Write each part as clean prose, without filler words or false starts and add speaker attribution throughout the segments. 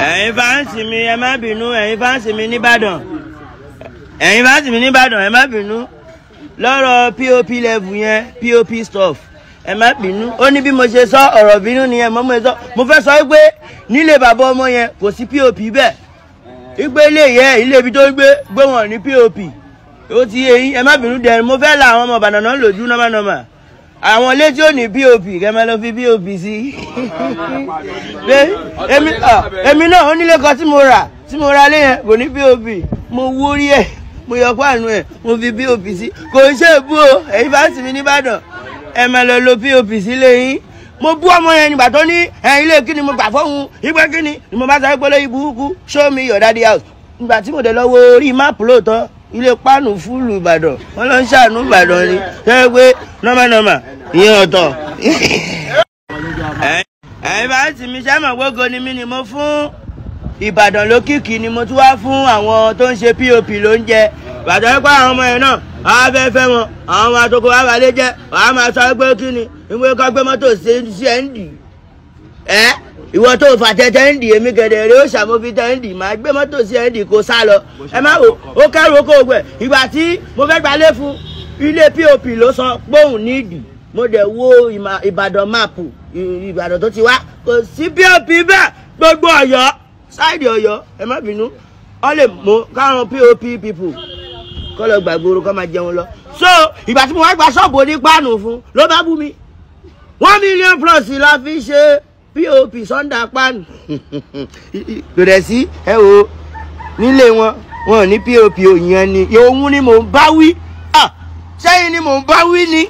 Speaker 1: ẹ̀yin fáǹsì mi ẹ má bínú, ẹ̀yin fáǹsì mi nìbàdàn, ẹ̀yin fáǹsì mi nìbàdàn ẹ má bínú lọ́rọ̀ pop level yẹn, pop stuff ẹ má bínú. Ó ní bí mo ṣe sọ ọ̀rọ̀ bínú nìyẹn, mo fẹ́ sọ pé nílé bàbá ọmọ yẹn kò sí pop bẹ́ẹ̀, ìgbé ilé yẹ ilé ibi tó gbé wọn ní pop. Ó ti yé yín, ẹ má bínú dẹ̀, mo fẹ́ la àwọn ọmọ Ìbàdàn náà lójú nọ́mà àwọn ilé tí ó ní pop kẹ́ máa lọ fi pop sí. Èmi náà ó nílé kan tí mo ra lé yẹn kò ní pop, mo wó rí ẹ̀, mo yọ páànù ẹ̀, mo fi pop sí. Kò ń ṣe èbú o, ẹ̀yin fáǹsì mi nìbàdàn ẹ máa lọ lo pop sílé yín. Mo bú ọmọ yẹn nígbà tó ní ilé kíni mo gbà fóun, ìgbẹ́ kíni ni mo bá sáré pé lóyún burúkú show me your daddy house. Nígbà tí mo dé lọ wo orí máàpù lóòótọ́ ilé páànù fúlù Ìbàdàn, wọ́n lọ ń ṣàánú Ìbàdàn ni, ṣe pé nọ́mà ìyẹn ọ̀tọ̀. Ẹ̀yin bá ti mi sẹ́mọ̀ gbogbo ni mí ni mo fún Ìbàdàn lókìkí ni mo tún wá fún àwọn tó ń ṣe pop lóúnjẹ. Ìbàdàn yẹn pa àwọn ọmọ yẹn náà àwọn afẹ́fẹ́ wọn, àwọn ọmọ àtòkò wà wálé jẹ́, àwọn máa sọ pé kí ni ìwé kọ́ gbé mọ́tò sí ẹ̀ ń dì. Ìwọ tó fà tẹ́tẹ́ ń dì, èmi gẹ̀dẹ̀ rẹ̀ ó ṣàmófi tẹ́ ń dì, máa gbé mọ́tò sí ẹ̀ ń dì kó sá lọ. Ẹ má wò ó kẹ́rù okó gbẹ̀. Ìgbà tí mo fẹ́ gbalé fún ilé pop ló sọ gbóhùn nídìí, mo dẹ̀ wo Ìbàdàn máàpù Ìbàdàn tó ti wá kò sí pop bẹ́ẹ̀, gbogbo Ọ̀yọ́ sáìdì Ọ̀yọ́ ẹ má bínú ọ lè mú káwọn pop people kọ́ lọ gbàgbóró kọ́ máa jẹun lọ. So ìgbà tí mo wá gba ṣọ́ọ̀bù onípáànù fún ló bá bú mi, 1 million plus la fi ṣe pop sọ́ndà páànù. Kò dẹ̀ sí ẹ wo nílé wọn ò ní pop òyìn ni òun ni mò ń bá wí, sẹ́yìn ni mò ń bá wí ni.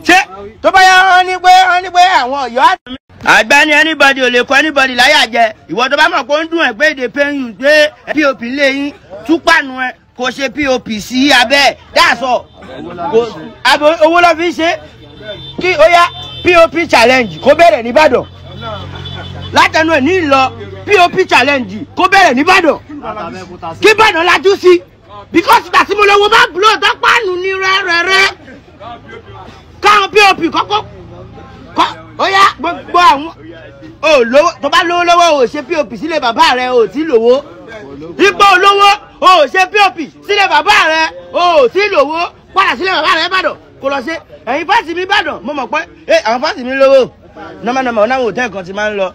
Speaker 1: Ṣé tó bá yá wọn ní pé àwọn Ọ̀yọ́ àgbẹ̀ni anybody ò lè kọ́ anybody láyà jẹ. Ìwọ tó bá mọ̀ pé ó ń dùn ẹ̀ pé èdè pẹ́yìn pé pop lé yín tú pàánù ẹ kò ṣe pop sí abẹ́ dáàsọ̀ owó ló fi ṣe. Kí ó yá pop challenge kó bẹ̀rẹ̀ nìbàdàn látẹnu ẹ̀ ní ìlọ, pop challenge kó bẹ̀rẹ̀ nìbàdàn kí Ìbàdàn lajú sí, because ìgbà tí mo lọ wo bá blow tó pàánù ní rẹ́rẹ́rẹ́ káwọn pop kọ́kọ́ ó yá gbogbo àwọn olówó tó bá lówó lọ́wọ́ ò ṣe pop sílé bàbá rẹ̀ ò tí lówó, ipò olówó ò ṣe pop sílé bàbá rẹ̀ ò tí lówó, padà sílé bàbá rẹ̀ Ìbàdàn kò lọ ṣe. Ẹ̀yin fásitì mi Ìbàdàn mo mọ̀ pé àwọn fásitì mi lówó nọ́mà ọ̀nà hòtẹ́ẹ̀lì kan ti máa ń lọ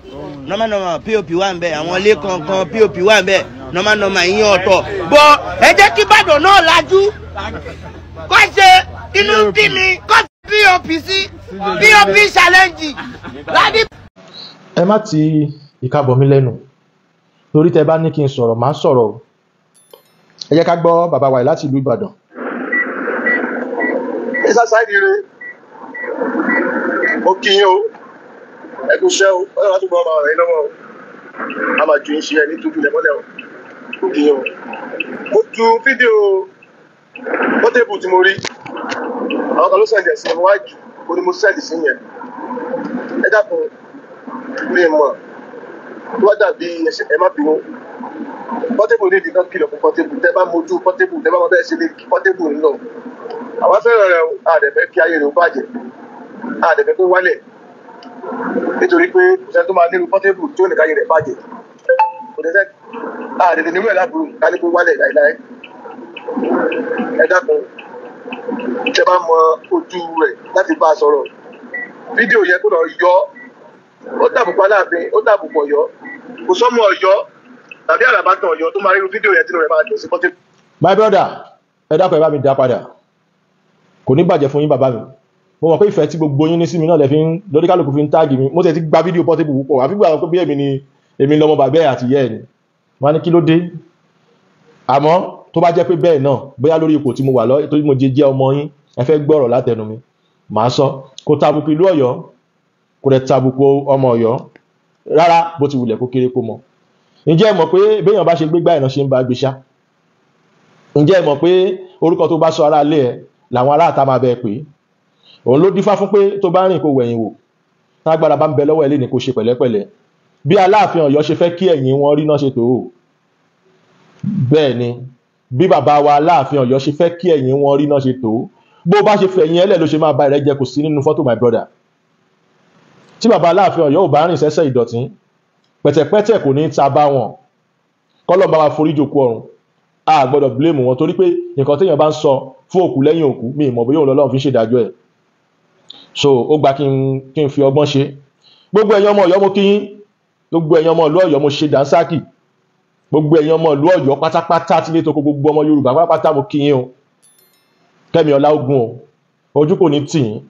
Speaker 1: nọ́mà pop wà ń bẹ, àwọn ilé kankan pop wà ń bẹ, nọ́mà ìyẹn ọ̀tọ̀. Bọ́ ẹ jẹ́ kí Ìbàdàn náà lajú kó ṣe inú bí mi kó pop sí pop challenge láti.
Speaker 2: Ẹ má ti ìka bọ̀ mí lẹ́nu torí tẹ bá ní kí n sọ̀rọ̀ máa sọ̀rọ̀ o. Ẹ jẹ́ ká gbọ́ bàbá wa láti ìlú Ìbàdàn.
Speaker 3: Ẹ̀sà sáìdì rẹ̀ ó kí yín o, ẹkùn ṣẹ́ o, ọ̀rọ̀ láti gbọ́ ọmọ rẹ̀ lọ́wọ́ o, a máa ju iṣẹ́ ẹ̀ ní tójú lẹ́mọ́lẹ̀ o, ó kí yín o. Mo ju fídíò pọ́tébù tí mo rí, àwọn kan ló sẹ̀ǹdẹ̀ sí ẹ̀mọ́ wájú, ó ní mo sẹ́ǹdì sí yẹn. Ẹ dákun mi mọ̀ tó wá dàbí ẹ má bínú. Pọ́tébù ní ìdí kan kìlọ̀ fún pọ́tébù, tẹ́ bá mojú pọ́tébù, tẹ́ bá mọ bẹ́ẹ̀ ṣe lè kí pọ́tébù nínú. Àwọn fẹ́ràn rẹ̀ àdẹ̀fẹ́ kí ayé rẹ̀ ó bàjẹ́, àdẹ̀fẹ́ kó wálẹ̀, nítorí pé kò sẹ́ni tó máa nílùú pọ́tébù tí ó ní káyé rẹ̀ bàjẹ́. Kò dẹ́sẹ́ àdẹ̀fẹ́ nínú ẹ̀ láburú ká ní kó wálẹ̀ láìláì. Ẹ dákun tẹ́ bá mọ ojú rẹ̀ láti bá a sọ̀rọ̀. Fídíò yẹn kó lọ yọ, ó dàbùkù Aláàfin, ó dàbùkù Ọ̀yọ́, kò sọ́mọ Ọ̀yọ́ tàbí àràbàtàn Ọ̀yọ́ tó máa rí fídíò yẹn tí rẹ̀ máa dùn sí pọ́tébù.
Speaker 2: My brother, ẹ dákun ẹ bá mi dá padà, kò ní bàjẹ́ fún yín bàbá mi. Mo mọ̀ pé ìfẹ́ tí gbogbo yín ní sí mi náà lẹ fi ń lórí kálukú fi ń táàgì mi. Mo ti gba fídíò pọ́tébù púpọ̀ àfi gbà pé bí èmi lọmọ bàbá ẹ̀ àti ìyá ẹ̀ ni. Wọ́n á ní kí ló dé. Àmọ́ tó bá jẹ́ pé bẹ́ẹ̀ náà bóyá lórí ipò tí mo wà lọ torí mo jẹ́ ọmọ yín ẹ fẹ́ gbọ́rọ̀ látẹnu mi màá sọ. Kò tàbùkù ìlú Ọ̀yọ́, kò dẹ̀ tàbùkù ọmọ Ọ̀yọ́ rárá bó ti wulẹ̀ kó kéré kó mọ. Ǹjẹ́ ẹ mọ̀ pé béèyàn bá ṣe gbégbá ẹ̀nà ṣe ń bá gbé ṣá? Ǹjẹ́ ẹ mọ̀ pé orúkọ tó bá sọ ara lé ẹ làwọn aráàta máa bẹ pé òun ló dífá fún pé tó bá rìn kó wẹ̀yìn wò tágbára bá ń bẹ lọ́wọ́ ẹ lé ní kó ṣe pẹ̀lẹ́pẹ̀lẹ́. Bí Aláàfin Ọ̀yọ́ ṣe fẹ́ kí ẹ̀yìn wọn rí náà ṣe tó o, bẹ́ẹ̀ ni bí bàbá wa Aláàfin Ọ̀yọ́ ṣe fẹ́ kí ẹ̀yìn wọn rí náà ṣe tó, bó bá ṣe fẹ̀yìn ẹlẹ́ ló ṣe máa bá rẹ jẹ kò sí nínú fọ́tò my brother. tí bàbá Aláàfin Ọ̀yọ́ ò bá rìn sẹ́sẹ́ ìdọ̀tí pẹ̀tẹ̀pẹ̀tẹ̀ kò ní ta bá wọn, kọ́lọ̀ bá wa forí jòkó ọ̀run. A gbọ́dọ̀ blame wọn torí pé nǹkan téèyàn bá ń sọ fún òkú lẹ́yìn òkú mi ìmọ̀ bóyá òun lọ́lọ́run fi ń ṣèdájọ́ ẹ̀. So ó gba kí n fi ọgbọ́n ṣe. Gbogbo ẹ̀yin ọmọ Ọ̀yọ́ mo kí yín, gbogbo ẹ̀yin ọmọ ìlú Ọ̀yọ́ mo ṣe dànsákì, gbogbo ẹ̀yin ọmọ ìlú Ọ̀yọ́ pátápátá tí lè tó gbogbo ọmọ Yorùbá pátápátá mo kí yín o. Kẹ́mi Ọláógún o, ojú kò ní tì yín,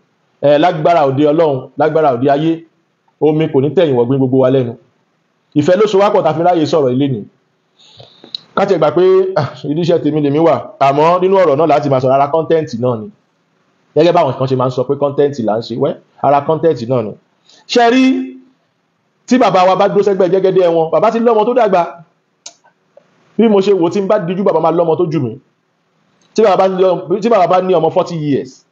Speaker 2: lágbára òde Ọlọ́run, lágbára òde ayé, omi kò ní tẹ̀yìn wọ̀gbìn gbogbo wa lẹ́nu. Ìfẹ́ ló so wá pọ̀ tá fi ráyè sọ̀rọ̀ ilé ni. Ká tiẹ̀ gbà pé ìdíṣẹ́ tèmi lèmi wà, àmọ́ nínú ọ̀rọ̀ náà láti máa sọ̀rọ̀ ara kọ́ńtẹ́ǹtì náà ni. Gẹ́gẹ́ báwọn kan ṣe máa ń sọ pé kọ́ńtẹ́ǹtì là ń ṣe, ara kọ́ńtẹ́ǹtì náà ni. Ṣé rí tí bàbá wa bá dúró sẹ́gbẹ́ jẹ́gẹ́dẹ́ wọn, bàbá ti lọ́mọ tó dàgbà. Bí mo ṣe wò tí n bá dijú bàbá máa lọ́mọ tó jù mí. Tí bàbá bá ní ọmọ 40 years,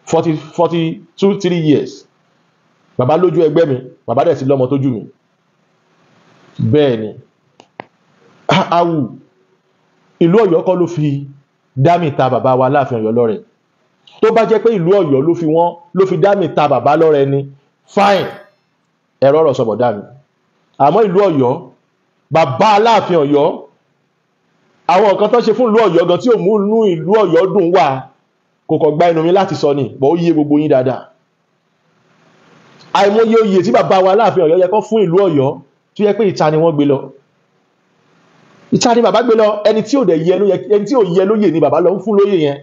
Speaker 2: 42-3 years, bàbá lójú ẹgbẹ́ mi, bàbá dẹ̀ ti lọ́mọ tó jù mí. Bẹ́ẹ̀ ni awù ìlú Ọ̀yọ́ kọ́ ló fi dámì ta bàbá wa Aláàfin Ọ̀yọ́ lọ́rẹ. Tó bá jẹ́ pé ìlú Ọ̀yọ́ ló fi dámì ta bàbá lọ́rẹ ni fine, ẹ̀rọ ọ̀rọ̀ sọ̀bọ̀ dámì. Àmọ́ ìlú Ọ̀yọ́, bàbá Aláàfin Ọ̀yọ́, àwọn nǹkan tó ṣe fún ìlú Ọ̀yọ́ gan tí ò mú inú ìlú Ọ̀yọ́ dùn wà kò kọ̀ gba ẹnu mi láti sọ ni, bọ́ ó yé gbogbo yín dáadáa. Àìmọye oyè tí bàbá wa Aláàfin Ọ̀yọ́ yẹ kó fún ìlú Ọ̀yọ́ tó yẹ pé ìta ni wọ́n gbé lọ. Ìta ni bàbá gbé lọ, ẹni tí ò yẹ lóyè ni bàbá lọ ń fún lóyè yẹn.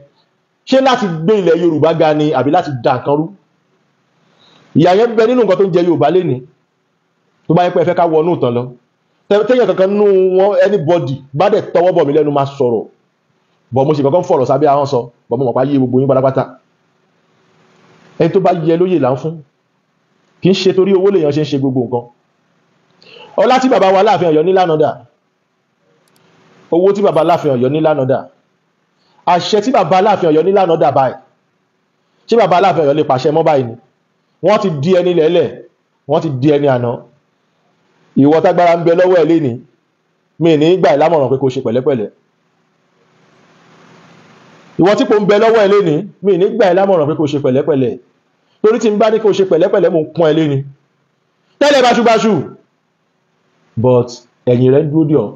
Speaker 2: Ṣé láti gbé ilẹ̀ Yorùbá ga ni àbí láti dà nǹkan rú? Ìyà yẹn bẹ nínú nǹkan tó ń jẹ Yorùbá lénìí, tó bá yẹ pé ẹ fẹ́ ká wọnú ìtàn lọ. Téèyàn kankan nú wọn anybody bá dẹ̀ tọwọ́ bọ̀ mí lẹ́nu máa sọ̀rọ̀, bọ̀ mo sì kankan fọ̀rọ̀ sábẹ́ ahọ́n sọ, bọ̀ mo mọ̀ pa yé gbogbo yín pátápátá. Ẹni tó bá yẹ lóyè là ń fún, kì í ṣe torí owó lèèyàn ṣe ń ṣe gbogbo nǹkan. Ọlá tí bàbá wa Aláàfin Ọ̀yọ́ ní lánàá dà, owó tí bàbá Aláàfin Ọ̀yọ́ ní lánàá dà, àṣẹ tí bàbá Aláàfin Ọ̀yọ́ ní lánàá dà báyìí. Ṣé bàbá Aláàfin Ọ̀yọ́ lè pàṣẹ mọ́ báyìí ni? Wọ́n ti di ẹni lẹ́lẹ̀, wọ́n ti di ẹni àná. Ìwọ tágbára ń bẹ lọ́wọ́ ẹ̀ lénìí, mi ní gbà ẹ́ lámọ̀ràn pé kó ṣe pẹ̀lẹ́pẹ̀lẹ́. Ìwọ tí kò ń bẹ lọ́wọ́ ẹ̀ lénìí, mi ní gbà ẹ́ lámọ̀ràn pé kó ṣe pẹ̀lẹ́pẹ̀lẹ́. Torí tí n bá ní kó ṣe pẹ̀lẹ́pẹ̀lẹ́ mo ń pọ́n ẹ léni. Tẹ́lẹ̀ báṣubáṣu, but ẹ̀yìn rẹ̀ ń dúró dì ọ́.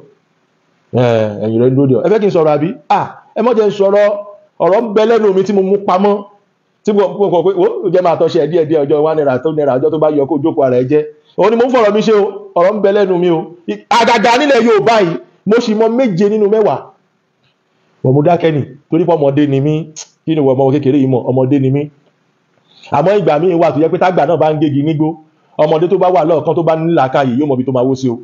Speaker 2: Ẹ̀yìn rẹ̀ ń dúró dì ọ́. Ẹ fẹ́ kí n sọ̀rọ̀ àbí? Ẹ mọ́ jẹ́ ń sọ̀rọ̀, ọ̀rọ̀ ń bẹ lẹ́nu mi tí mo mú pamọ́, tí mo kọ̀ pé ó jẹ́ máa tọ́ṣẹ́ díẹ̀díẹ̀ ọjọ́ 1 naira tó naira ọjọ́ tó bá yọ kó jókòó ara ẹ jẹ́. Òun ni mo ń fọ̀rọ̀ mi ṣe o, ọ̀rọ̀ ń bẹ lẹ́nu mi o. Àgàgà nílẹ̀ Yorùbá yìí, mo sì mọ 7 nínú 10. Wọ́n mú dákẹ́ nì, torí pé ọmọdé ni mí, kí ni wọ́n ọmọ kékeré yìí mọ̀, ọmọdé ni mí. Àmọ́ ìgbà míì wà tó yẹ pé tágbà náà bá ń gégi nígbó, ọmọdé tó bá wà lọ́ọ̀kan tó bá ní làákàyè yóò mọ ibi tó máa wó sí o.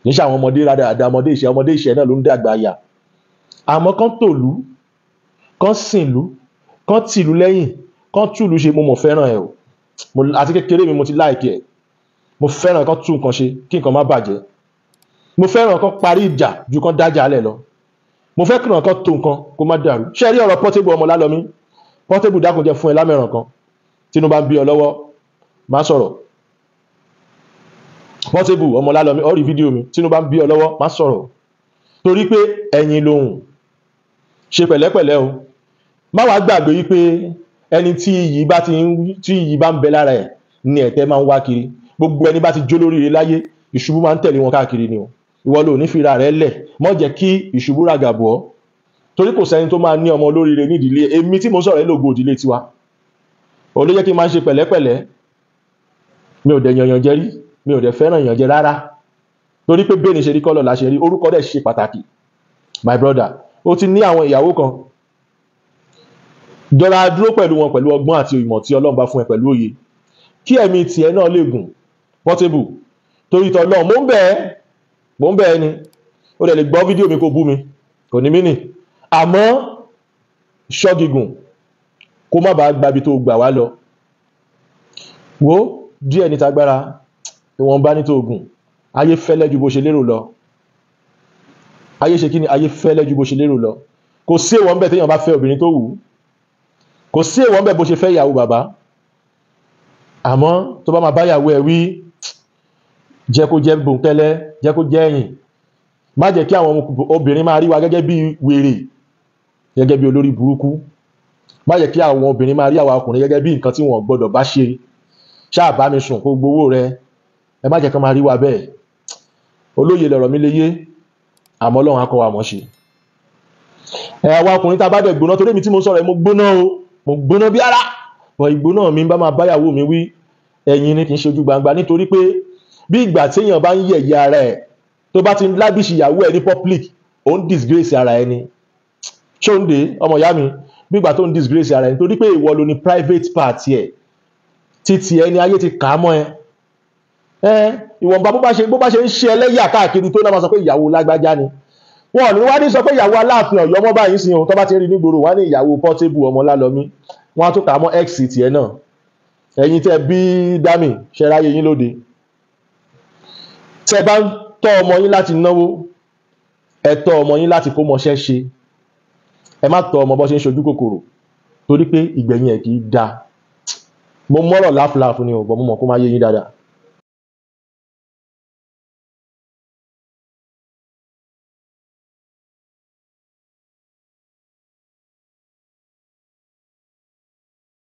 Speaker 2: Kì í ṣe àwọn ọmọdé rádaràda, ọmọdé ìṣẹ́ náà ló ń dàgbà yà. Àmọ́ kán tòlú, kán sìnlú, kán tìlú lẹ́yìn, kán túlù ṣe, mo mọ̀ fẹ́ràn ẹ̀ o. Àti kékeré mi mo ti láìkì ẹ̀. Mo fẹ́ràn kán tún nǹkan ṣe kí nǹkan má bàjẹ́. Mo fẹ́ràn kán parí ìjà ju kán dájà alẹ̀ lọ. Mo fẹ́ kàn kán tó nǹkan kó má dàrú. Ṣé rí ọ̀rọ̀ Portable ọmọ Lálọ́mí? Portable dákun jẹ́ fún ẹ lámẹ̀ràn kan. Tínú bá ń bí ọ lọ́wọ́, má sọ̀rọ̀. Portable ọmọ Lálọ́mí, ó rí fídíò mi, tínú bá ń bí ọ lọ́wọ́, má sọ̀rọ̀. Torí pé ẹ̀yin lohùn. Ṣe pẹ̀lẹ́pẹ̀lẹ́ o. Má wàá gbàgbé wípé ẹni tí iyì bá ń bẹ lára ẹ̀ ni ẹ̀tẹ́ máa ń wá kiri. Gbogbo ẹni bá ti jó lórí rẹ̀ láyé, ìṣubú máa ń tẹ̀lé wọn káàkiri ni o. Ìwọ ló ní fira rẹ̀ lẹ̀, má jẹ́ kí ìṣubú ràgàbù ọ́. Torí kò sẹ́ni tó máa ní ọmọ olóríire nídìílé. Èmi tí mo sọ̀rọ̀ ẹ́ lògo ìdílé tiwa. Ó ló jẹ́ kí n máa ń ṣe pẹ̀lẹ́pẹ̀lẹ́. Mi ò dẹ̀ yànyàn jẹ rí, mi ò dẹ̀ fẹ́ràn yàn jẹ rárá. Torí pé bẹ́ẹ̀ ni ṣe rí kọ́lọ̀ la ṣe rí, orúkọ dẹ̀ ṣe pàtàkì. My brother, ó ti ní àwọn ìyàwó kan. Jọra dúró pẹ̀lú wọn pẹ̀lú ọgbọ́n àti ìmọ̀ tí Ọlọ́run bá fún ẹ pẹ̀lú òye. Kí ẹ̀mí tiẹ̀ náà lè gùn. Portable, torí tọ́lọ́ mo ń bẹ̀ ẹ́ ni. Ó dẹ̀ lè gbọ́ fídíò mi kó bú mi, kò ní mí nì. Àmọ́ ṣọ́gígùn kó má bàa gbabi tó gbà wá lọ. Wo díẹ̀ ní tagbára, ìwọ̀n bá ní tó gùn. Ayé fẹ́lẹ́ ju bó ṣe lérò lọ. Ayé ṣe kí ni? Ayé fẹ́lẹ́ ju bó ṣe lérò lọ. Kò sí èèwọ̀ ń bẹ téèyàn bá fẹ́ obìnrin tó wù. Kò sí èèwọ̀ ń bẹ bó ṣe fẹ́ ìyàwó bàbá. Àmọ́ tó bá máa bá ìyàwó ẹ̀ wí, jẹ́ kó jẹ́ bòńkẹ́lẹ́, jẹ́ kó jẹ́ ẹ̀yìn. Má jẹ́ kí àwọn obìnrin máa rí wa gẹ́gẹ́ bí wèrè, gẹ́gẹ́ bí olórí burúkú. Má jẹ́ kí àwọn obìnrin máa rí àwa ọkùnrin gẹ́gẹ́ bí nǹkan tí wọ́n gbọ́dọ̀ bá ṣe. ṣáà bá mi sùn kó gbowó rẹ, ẹ má jẹ́ kán máa rí wa bẹ́ẹ̀. Olóye lọ̀rọ̀ mi lè yé, àmọ́ Ọlọ́run á kọ́ wa mọ̀ ṣe. Àwa ọkùnrin tá bá dẹ̀ gbóná, torí èmi tí mo sọ̀rọ̀ mo gbóná o, mo gbóná bí ara, bọ̀ ìgbóná mi bá máa báyàwó mi wí ẹ̀yin ni kì í ṣe ojú gbangba, nítorí pé bí ìgbà téèyàn bá ń yẹ̀yẹ́ ara ẹ̀ tó bá ti ń lábìṣì ìyàwó ẹ̀ ní public, ó ń disgrace ara ẹ̀ ni. Ṣóǹde ọmọ ìyá mi, bí ìgbà tó ń disgrace ara ẹ̀ nítorí pé ìwọ ló ní private part ẹ̀, títí ẹni ayé ti kà á mọ́ ẹ. Ìwọ̀nba bó bá ṣe ń ṣe ẹlẹ́yà káàkiri tó náà máa sọ pé ìyàwó lágbájá ni. Wọ́n ní wá ní sọ pé ìyàwó Aláàfin Ọ̀yọ́ mọ́ báyìí sí ohun tó bá ti rí nígboro, wá ní ìyàwó Portable ọmọ Lálọ́mí, wọ́n á tó kà á mọ́ x tiẹ̀ náà. Ẹ̀yin tẹ́ bí Dami ṣẹ́ráyé yín lóde, tẹ́ bá ń tọ́ ọmọ yín láti náwó, ẹ tọ́ ọmọ yín láti kó mọṣẹ́ ṣe, ẹ má tọ́ ọmọ bọ́ ṣe ń ṣojú kòkòrò, torí pé ìgbẹ̀yìn ẹ̀ kì í da. Mo mọ́rọ̀ láfúláfú ni ò, bọ́ mo mọ̀ kó má yé yín dáadáa.